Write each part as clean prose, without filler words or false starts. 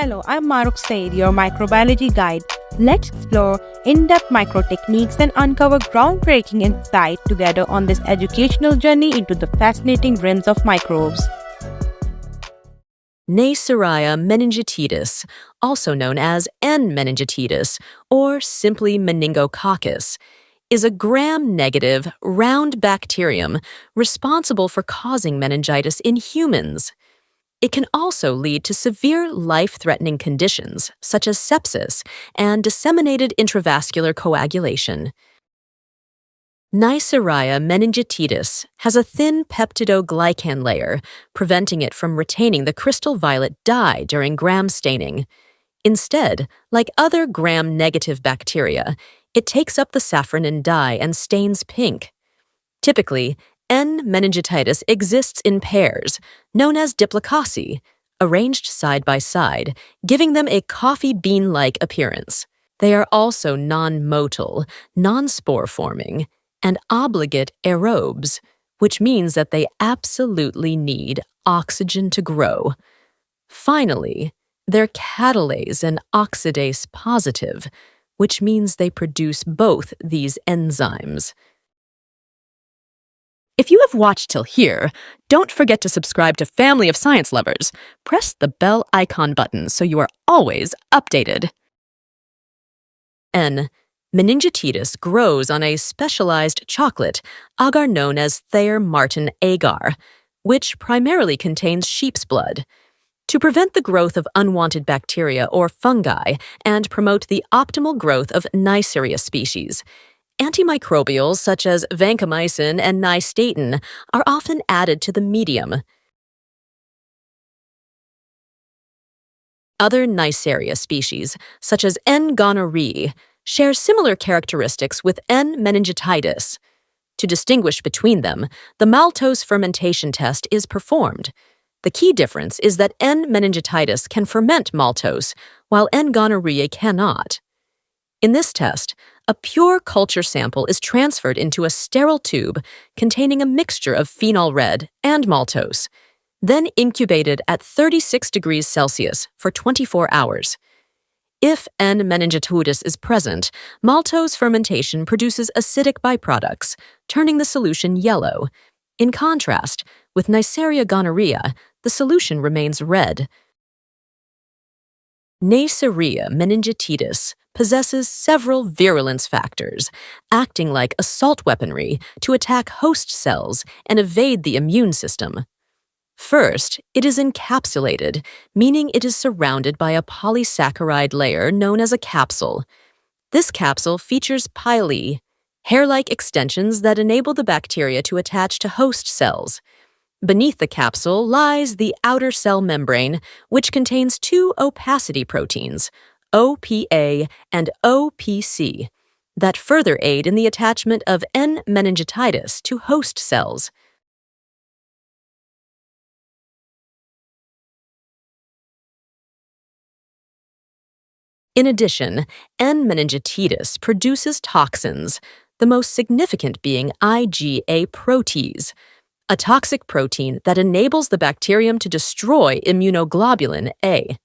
Hello, I'm Maruk Said, your microbiology guide. Let's explore in-depth micro techniques and uncover groundbreaking insight together on this educational journey into the fascinating realms of microbes. Neisseria meningitidis, also known as N. meningitidis or simply Meningococcus, is a gram-negative, round bacterium responsible for causing meningitis in humans. It can also lead to severe life-threatening conditions such as sepsis and disseminated intravascular coagulation. Neisseria meningitidis has a thin peptidoglycan layer, preventing it from retaining the crystal violet dye during gram staining. Instead, like other gram-negative bacteria, it takes up the safranin dye and stains pink. Typically, N. meningitidis exists in pairs, known as diplococci, arranged side by side, giving them a coffee bean-like appearance. They are also non-motile, non-spore-forming, and obligate aerobes, which means that they absolutely need oxygen to grow. Finally, they're catalase and oxidase positive, which means they produce both these enzymes. If you have watched till here, don't forget to subscribe to Family of Science Lovers. Press the bell icon button so you are always updated. N. meningitidis grows on a specialized chocolate, agar known as Thayer-Martin agar, which primarily contains sheep's blood. To prevent the growth of unwanted bacteria or fungi and promote the optimal growth of Neisseria species, antimicrobials such as vancomycin and nystatin are often added to the medium. Other Neisseria species, such as N. gonorrhoeae, share similar characteristics with N. meningitidis. To distinguish between them, the maltose fermentation test is performed. The key difference is that N. meningitidis can ferment maltose, while N. gonorrhoeae cannot. In this test, a pure culture sample is transferred into a sterile tube containing a mixture of phenol red and maltose, then incubated at 36 degrees Celsius for 24 hours. If N. meningitidis is present, maltose fermentation produces acidic byproducts, turning the solution yellow. In contrast, with Neisseria gonorrhoeae, the solution remains red. Neisseria meningitidis possesses several virulence factors, acting like assault weaponry to attack host cells and evade the immune system. First, it is encapsulated, meaning it is surrounded by a polysaccharide layer known as a capsule. This capsule features pili, hair-like extensions that enable the bacteria to attach to host cells. Beneath the capsule lies the outer cell membrane, which contains two opacity proteins, OPA and OPC, that further aid in the attachment of N. meningitidis to host cells. In addition, N. meningitidis produces toxins, the most significant being IgA protease, a toxic protein that enables the bacterium to destroy immunoglobulin A.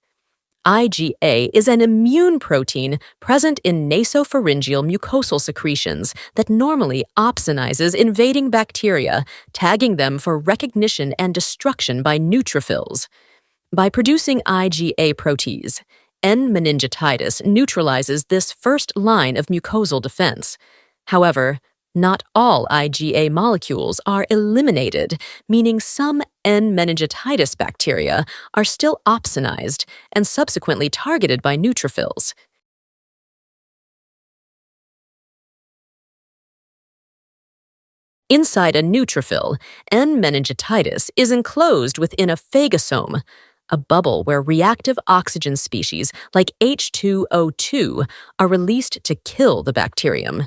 IgA is an immune protein present in nasopharyngeal mucosal secretions that normally opsonizes invading bacteria, tagging them for recognition and destruction by neutrophils. By producing IgA protease, N. meningitidis neutralizes this first line of mucosal defense. However, not all IgA molecules are eliminated, meaning some N. meningitidis bacteria are still opsonized and subsequently targeted by neutrophils. Inside a neutrophil, N. meningitidis is enclosed within a phagosome, a bubble where reactive oxygen species like H2O2 are released to kill the bacterium.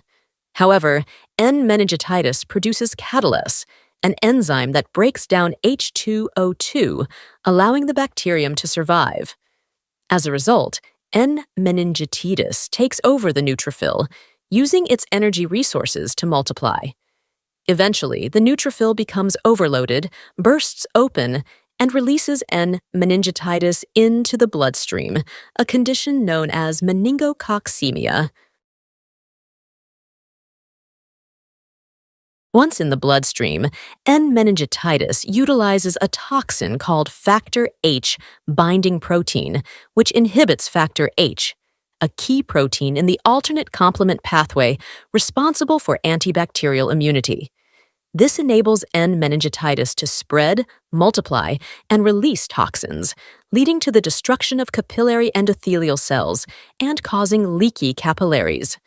However, N. meningitidis produces catalase, an enzyme that breaks down H2O2, allowing the bacterium to survive. As a result, N. meningitidis takes over the neutrophil, using its energy resources to multiply. Eventually, the neutrophil becomes overloaded, bursts open, and releases N. meningitidis into the bloodstream, a condition known as Meningococcemia. Once in the bloodstream, N. meningitidis utilizes a toxin called factor H binding protein, which inhibits factor H, a key protein in the alternate complement pathway responsible for antibacterial immunity. This enables N. meningitidis to spread, multiply, and release toxins, leading to the destruction of capillary endothelial cells and causing leaky capillaries.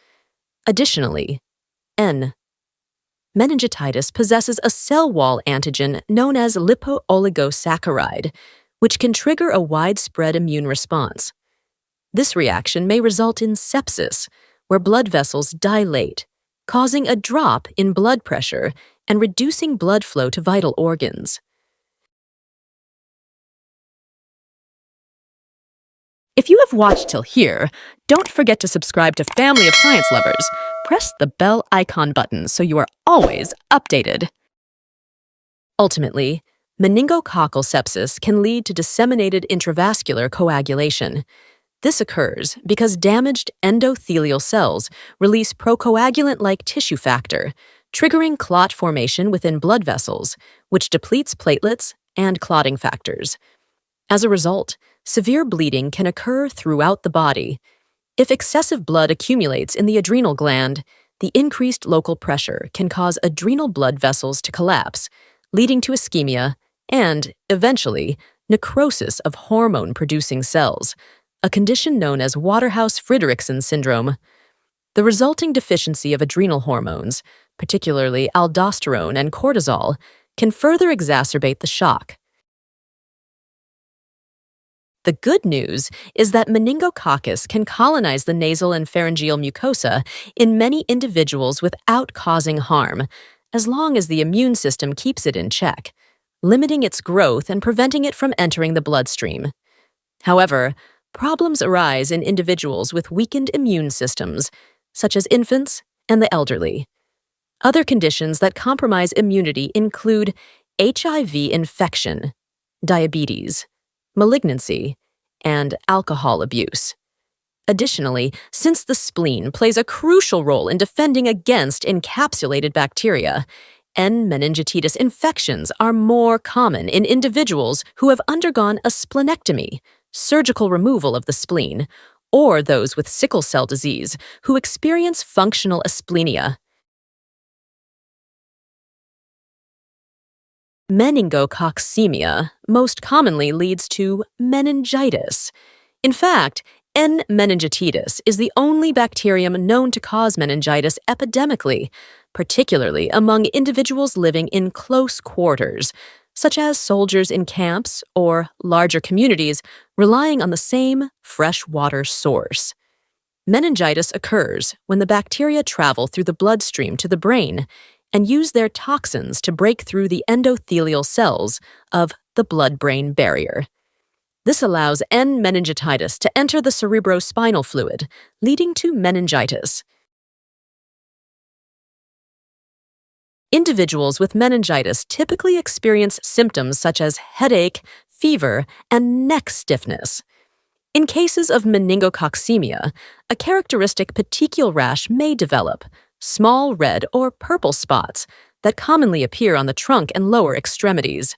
Additionally, N. meningitidis possesses a cell wall antigen known as lipo-oligosaccharide, which can trigger a widespread immune response. This reaction may result in sepsis, where blood vessels dilate, causing a drop in blood pressure and reducing blood flow to vital organs. If you have watched till here, don't forget to subscribe to Family of Science Lovers. Press the bell icon button so you are always updated. Ultimately, meningococcal sepsis can lead to disseminated intravascular coagulation. This occurs because damaged endothelial cells release procoagulant-like tissue factor, triggering clot formation within blood vessels, which depletes platelets and clotting factors. As a result, severe bleeding can occur throughout the body. If excessive blood accumulates in the adrenal gland, the increased local pressure can cause adrenal blood vessels to collapse, leading to ischemia and, eventually, necrosis of hormone-producing cells, a condition known as Waterhouse-Friderichsen syndrome. The resulting deficiency of adrenal hormones, particularly aldosterone and cortisol, can further exacerbate the shock. The good news is that meningococcus can colonize the nasal and pharyngeal mucosa in many individuals without causing harm, as long as the immune system keeps it in check, limiting its growth and preventing it from entering the bloodstream. However, problems arise in individuals with weakened immune systems, such as infants and the elderly. Other conditions that compromise immunity include HIV infection, diabetes, malignancy, and alcohol abuse. Additionally, since the spleen plays a crucial role in defending against encapsulated bacteria, N. meningitidis infections are more common in individuals who have undergone a splenectomy, surgical removal of the spleen, or those with sickle cell disease who experience functional asplenia. Meningococcemia most commonly leads to meningitis. In fact, N. meningitidis is the only bacterium known to cause meningitis epidemically, particularly among individuals living in close quarters, such as soldiers in camps or larger communities relying on the same fresh water source. Meningitis occurs when the bacteria travel through the bloodstream to the brain and use their toxins to break through the endothelial cells of the blood-brain barrier. This allows N. meningitidis to enter the cerebrospinal fluid, leading to meningitis. Individuals with meningitis typically experience symptoms such as headache, fever, and neck stiffness. In cases of meningococcemia, a characteristic petechial rash may develop, small red or purple spots that commonly appear on the trunk and lower extremities.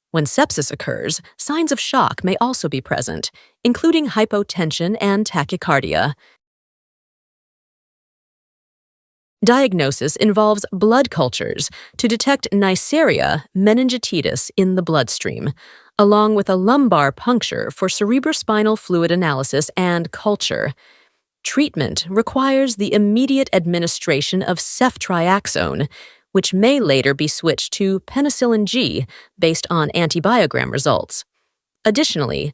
When sepsis occurs, signs of shock may also be present, including hypotension and tachycardia. Diagnosis involves blood cultures to detect Neisseria meningitidis in the bloodstream, along with a lumbar puncture for cerebrospinal fluid analysis and culture. Treatment requires the immediate administration of Ceftriaxone, which may later be switched to penicillin G based on antibiogram results. Additionally,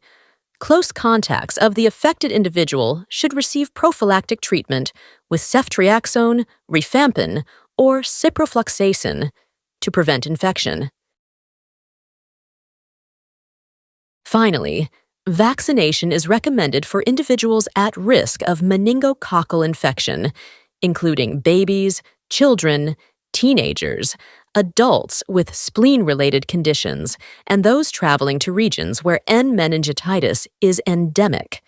close contacts of the affected individual should receive prophylactic treatment with Ceftriaxone, rifampin, or ciprofloxacin to prevent infection. Finally, vaccination is recommended for individuals at risk of meningococcal infection, including babies, children, teenagers, adults with spleen-related conditions, and those traveling to regions where N. meningitidis is endemic.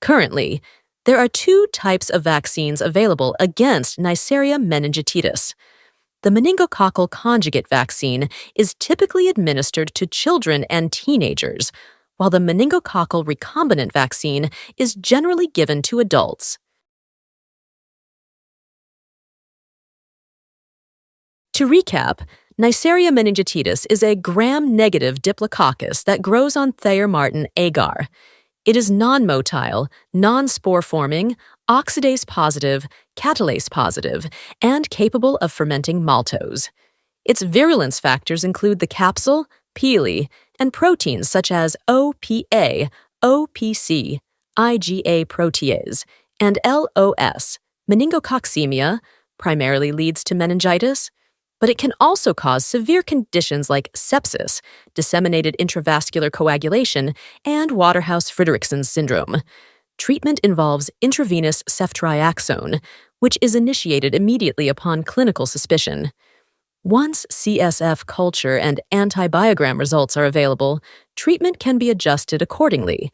Currently, there are two types of vaccines available against Neisseria meningitidis. The meningococcal conjugate vaccine is typically administered to children and teenagers, while the meningococcal recombinant vaccine is generally given to adults. To recap, Neisseria meningitidis is a gram-negative diplococcus that grows on Thayer-Martin agar. It is non-motile, non-spore-forming, oxidase-positive, catalase-positive, and capable of fermenting maltose. Its virulence factors include the capsule, pili, and proteins such as OPA, OPC, IgA protease, and LOS. Meningococcemia primarily leads to meningitis, but it can also cause severe conditions like sepsis, disseminated intravascular coagulation, and Waterhouse-Friderichsen syndrome. Treatment involves intravenous Ceftriaxone, which is initiated immediately upon clinical suspicion. Once CSF culture and antibiogram results are available, treatment can be adjusted accordingly.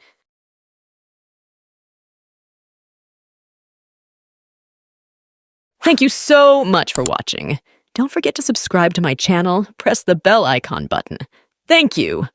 Thank you so much for watching. Don't forget to subscribe to my channel, press the bell icon button. Thank you!